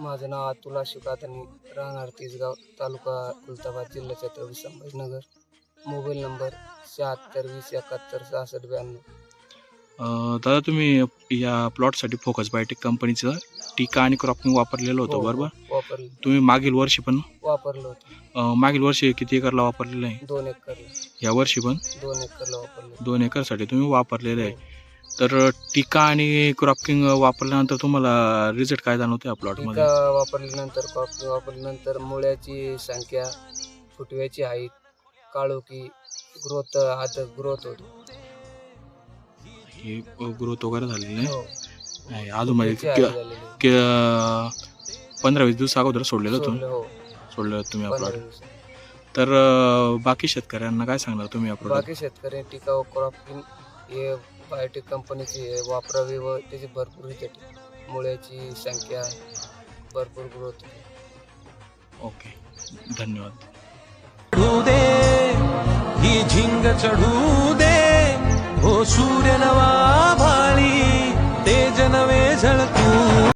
माझं नाव अतुल अशोक आदानी, राहणार तिसगाव, तालुका खुलताबाद, जिल्हा छत्रपती संभाजीनगर. Mobile number 76 20 71 66 92. दादा तुम्ही या प्लॉटसाठी फोकस बायोटेक कंपनीचं टीका आणि क्रॉपिंग वापरलेलं होतं बरोबर? वापरलं तुम्ही मागील वर्षी पण वापरलं होतं. मागील वर्षी किती एकरला वापरलेलं आहे? 2 एकरला. या वर्षी पण 2 एकरला वापरलं. 2 एकरसाठी तुम्ही वापरलेलं आहे. तर टीका आणि क्रॉपिंग वापरल्यानंतर तुम्हाला रिझल्ट काय जाणवते या प्लॉटमध्ये? टीका वापरल्यानंतर, क्रॉपिंग वापरल्यानंतर मुळ्याची संख्या, फुटव्याची हाईट, काळोखी, ग्रोथ होतो. ही ग्रोथ वगैरे झालेली नाही? हो. नाही अजून म्हणजे फुटव्याची height झालेली आहे. 15-20 दिवस अगोदर सोडलेलं सोडलं, हो. तुम्ही हा 15 प्लॉट. दिवस. तर बाकी शेतकऱ्यांना काय सांगणार तुम्ही या प्लॉट? बाकी शेतकरी टीका व क्रॉपिंग हे बायोटेक कंपनीची वापरावी व त्याची भरपूर रिझल्ट, मुळ्याची संख्या, भरपूर ग्रोथ. ओके, धन्यवाद. चढू दे ही झिंग चढू दे, हो सूर्य नवा